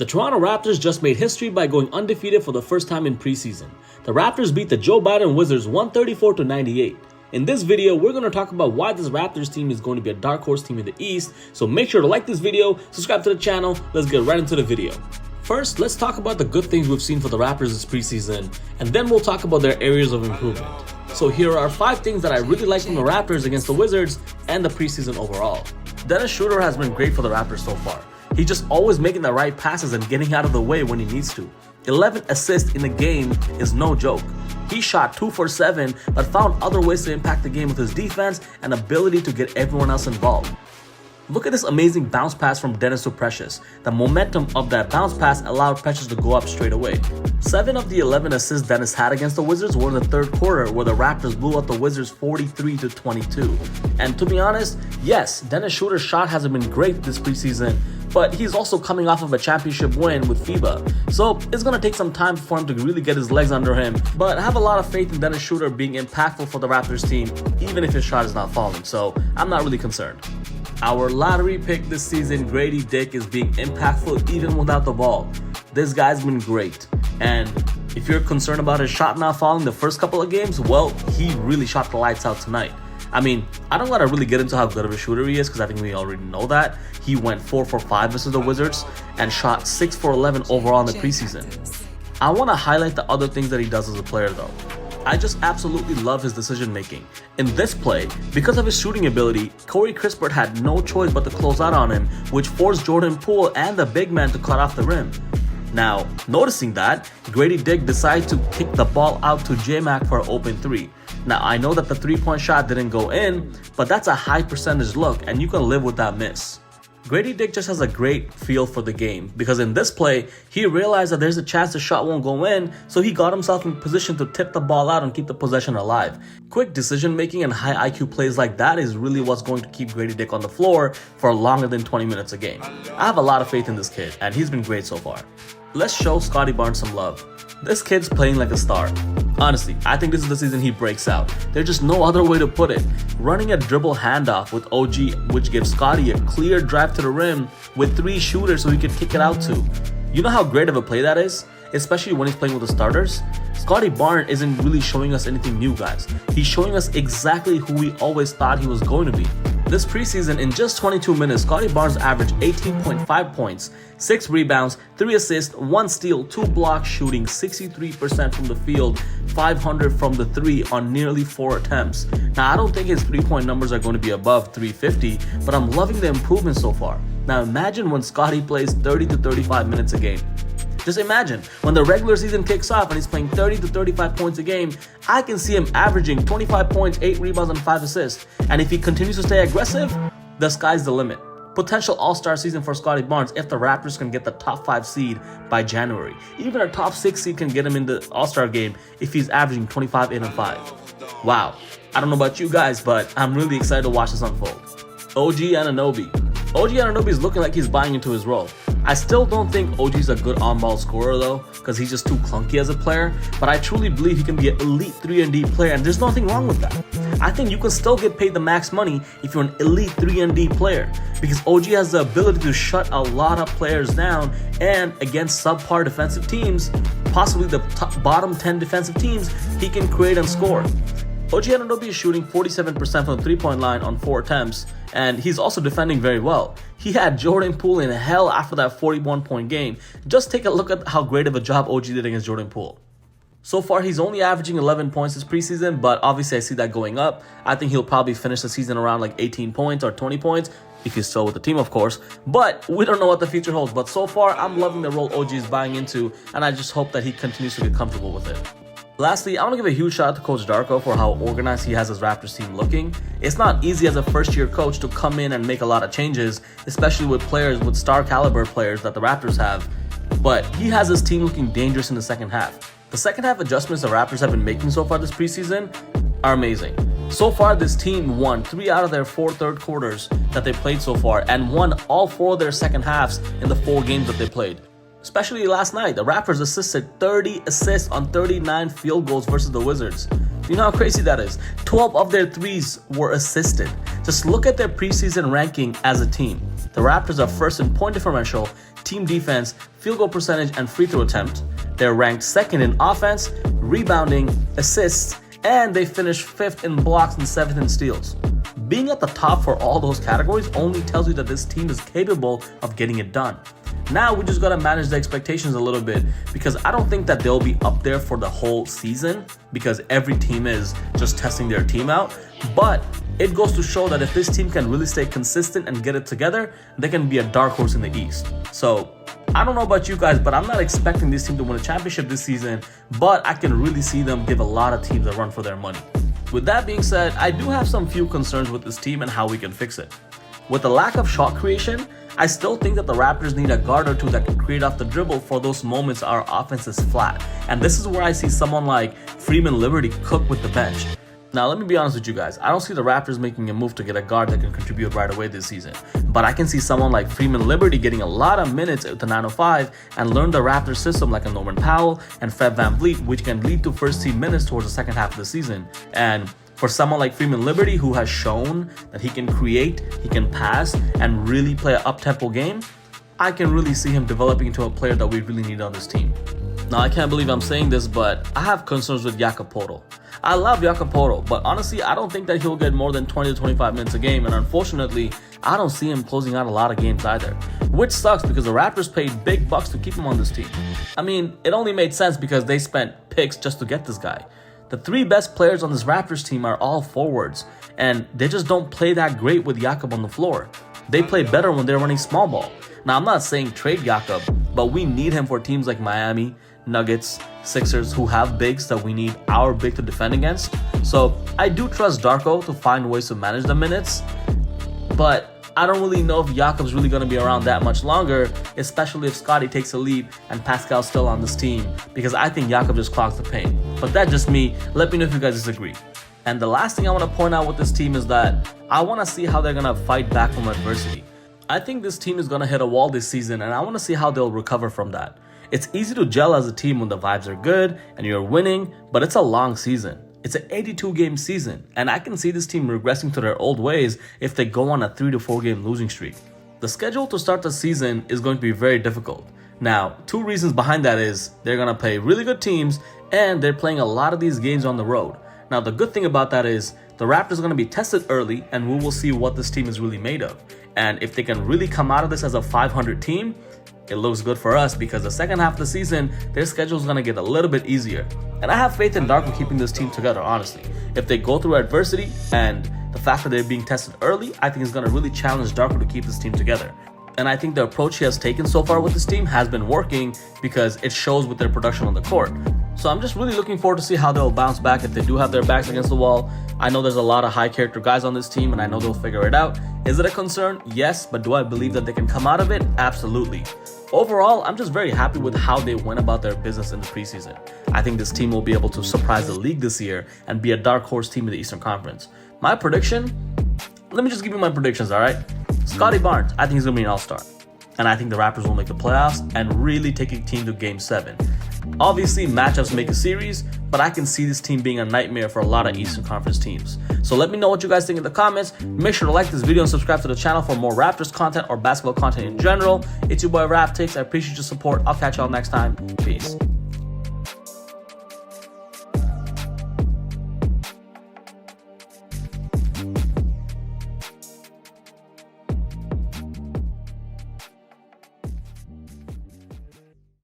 The Toronto Raptors just made history by going undefeated for the first time in preseason. The Raptors beat the Joe Biden Wizards 134-98. In this video, we're going to talk about why this Raptors team is going to be a dark horse team in the East. So make sure to like this video, subscribe to the channel. Let's get right into the video. First, let's talk about the good things we've seen for the Raptors this preseason, and then we'll talk about their areas of improvement. So here are 5 things that I really like from the Raptors against the Wizards and the preseason overall. Dennis Schroeder has been great for the Raptors so far. He's just always making the right passes and getting out of the way when he needs to. 11 assists in the game is no joke. He shot 2 for 7, but found other ways to impact the game with his defense and ability to get everyone else involved. Look at this amazing bounce pass from Dennis to Precious. The momentum of that bounce pass allowed Precious to go up straight away. 7 of the 11 assists Dennis had against the Wizards were in the third quarter, where the Raptors blew out the Wizards 43-22. And to be honest, yes, Dennis Schroeder's shot hasn't been great this preseason, but he's also coming off of a championship win with FIBA. So it's going to take some time for him to really get his legs under him, but I have a lot of faith in Dennis Schroeder being impactful for the Raptors team, even if his shot is not falling, so I'm not really concerned. Our lottery pick this season, Grady Dick, is being impactful even without the ball. This guy's been great, and if you're concerned about his shot not falling the first couple of games, well, he really shot the lights out tonight. I mean, I don't gotta really get into how good of a shooter he is because I think we already know that. He went 4 for 5 versus the Wizards and shot 6 for 11 overall in the preseason. I want to highlight the other things that he does as a player though. I just absolutely love his decision making. In this play, because of his shooting ability, Corey Kispert had no choice but to close out on him, which forced Jordan Poole and the big man to cut off the rim. Now, noticing that, Grady Dick decided to kick the ball out to J-Mac for an open 3. Now, I know that the 3-point shot didn't go in, but that's a high percentage look and you can live with that miss. Grady Dick just has a great feel for the game because in this play, he realized that there's a chance the shot won't go in, so he got himself in position to tip the ball out and keep the possession alive. Quick decision making and high IQ plays like that is really what's going to keep Grady Dick on the floor for longer than 20 minutes a game. I have a lot of faith in this kid and he's been great so far. Let's show Scotty Barnes some love. This kid's playing like a star. Honestly, I think this is the season he breaks out. There's just no other way to put it. Running a dribble handoff with OG, which gives Scotty a clear drive to the rim with 3 shooters so he can kick it out to. You know how great of a play that is? Especially when he's playing with the starters. Scotty Barnes isn't really showing us anything new, guys. He's showing us exactly who we always thought he was going to be. This preseason, in just 22 minutes, Scotty Barnes averaged 18.5 points, 6 rebounds, 3 assists, 1 steal, 2 blocks, shooting 63% from the field, 500 from the 3 on nearly 4 attempts. Now, I don't think his 3-point numbers are going to be above 350, but I'm loving the improvement so far. Now, imagine when Scotty plays 30 to 35 minutes a game. Just imagine, when the regular season kicks off and he's playing 30 to 35 points a game, I can see him averaging 25 points, 8 rebounds, and 5 assists. And if he continues to stay aggressive, the sky's the limit. Potential all-star season for Scotty Barnes if the Raptors can get the top 5 seed by January. Even a top 6 seed can get him in the all-star game if he's averaging 25, 8, and 5. Wow. I don't know about you guys, but I'm really excited to watch this unfold. OG Anunoby. OG Anunoby is looking like he's buying into his role. I still don't think OG's a good on-ball scorer though, because he's just too clunky as a player, but I truly believe he can be an elite 3-and-D player, and there's nothing wrong with that. I think you can still get paid the max money if you're an elite 3-and-D player, because OG has the ability to shut a lot of players down, and against subpar defensive teams, possibly the bottom 10 defensive teams, he can create and score. OG Anunoby is shooting 47% from the 3-point line on 4 attempts, and he's also defending very well. He had Jordan Poole in hell after that 41-point game. Just take a look at how great of a job OG did against Jordan Poole. So far, he's only averaging 11 points this preseason, but obviously I see that going up. I think he'll probably finish the season around like 18 points or 20 points, if he's still with the team, of course. But we don't know what the future holds. But so far, I'm loving the role OG is buying into, and I just hope that he continues to get comfortable with it. Lastly, I want to give a huge shout out to Coach Darko for how organized he has his Raptors team looking. It's not easy as a first-year coach to come in and make a lot of changes, especially with players, with star caliber players that the Raptors have. But he has his team looking dangerous in the second half. The second half adjustments the Raptors have been making so far this preseason are amazing. So far, this team won 3 out of their 4 third quarters that they played so far, and won all 4 of their second halves in the 4 games that they played. Especially last night, the Raptors assisted 30 assists on 39 field goals versus the Wizards. You know how crazy that is? 12 of their threes were assisted. Just look at their preseason ranking as a team. The Raptors are first in point differential, team defense, field goal percentage, and free throw attempt. They're ranked second in offense, rebounding, assists, and they finished 5th in blocks and 7th in steals. Being at the top for all those categories only tells you that this team is capable of getting it done. Now we just gotta manage the expectations a little bit, because I don't think that they'll be up there for the whole season, because every team is just testing their team out. But it goes to show that if this team can really stay consistent and get it together, they can be a dark horse in the East. So I don't know about you guys, but I'm not expecting this team to win a championship this season, but I can really see them give a lot of teams a run for their money. With that being said, I do have some few concerns with this team and how we can fix it. With the lack of shot creation, I still think that the Raptors need a guard or two that can create off the dribble for those moments our offense is flat. And this is where I see someone like Freeman Liberty cook with the bench. Now, let me be honest with you guys. I don't see the Raptors making a move to get a guard that can contribute right away this season. But I can see someone like Freeman Liberty getting a lot of minutes at the 905 and learn the Raptors system like a Norman Powell and Fred VanVleet, which can lead to first team minutes towards the second half of the season. And for someone like Freeman Liberty, who has shown that he can create, he can pass, and really play an up-tempo game, I can really see him developing into a player that we really need on this team. Now, I can't believe I'm saying this, but I have concerns with Jakob Poeltl. I love Jakob Poeltl, but honestly, I don't think that he'll get more than 20 to 25 minutes a game, and unfortunately, I don't see him closing out a lot of games either, which sucks because the Raptors paid big bucks to keep him on this team. I mean, it only made sense because they spent picks just to get this guy. The 3 best players on this Raptors team are all forwards, and they just don't play that great with Jakob on the floor. They play better when they're running small ball. Now, I'm not saying trade Jakob, but we need him for teams like Miami, Nuggets, Sixers, who have bigs that we need our big to defend against. So I do trust Darko to find ways to manage the minutes, but I don't really know if Jakob's really going to be around that much longer, especially if Scotty takes a lead and Pascal's still on this team, because I think Jakob just clogs the paint. But that's just me. Let me know if you guys disagree. And the last thing I want to point out with this team is that I want to see how they're going to fight back from adversity. I think this team is going to hit a wall this season, and I want to see how they'll recover from that. It's easy to gel as a team when the vibes are good and you're winning, but it's a long season. It's an 82-game season, and I can see this team regressing to their old ways if they go on a 3 to 4 game losing streak. The schedule to start the season is going to be very difficult. Now, 2 reasons behind that is they're going to play really good teams, and they're playing a lot of these games on the road. Now, the good thing about that is the Raptors are going to be tested early, and we will see what this team is really made of. And if they can really come out of this as a 500 team, it looks good for us because the second half of the season, their schedule is going to get a little bit easier. And I have faith in Darko keeping this team together, honestly. If they go through adversity and the fact that they're being tested early, I think it's going to really challenge Darko to keep this team together. And I think the approach he has taken so far with this team has been working because it shows with their production on the court. So I'm just really looking forward to see how they'll bounce back if they do have their backs against the wall. I know there's a lot of high character guys on this team and I know they'll figure it out. Is it a concern? Yes, but do I believe that they can come out of it? Absolutely. Overall, I'm just very happy with how they went about their business in the preseason. I think this team will be able to surprise the league this year and be a dark horse team in the Eastern Conference. My prediction? Let me just give you my predictions, alright? Scotty Barnes, I think he's going to be an all-star. And I think the Raptors will make the playoffs and really take a team to Game 7. Obviously, matchups make a series, but I can see this team being a nightmare for a lot of Eastern Conference teams. So let me know what you guys think in the comments. Make sure to like this video and subscribe to the channel for more Raptors content or basketball content in general. It's your boy Rap Takes. I appreciate your support. I'll catch y'all next time. Peace.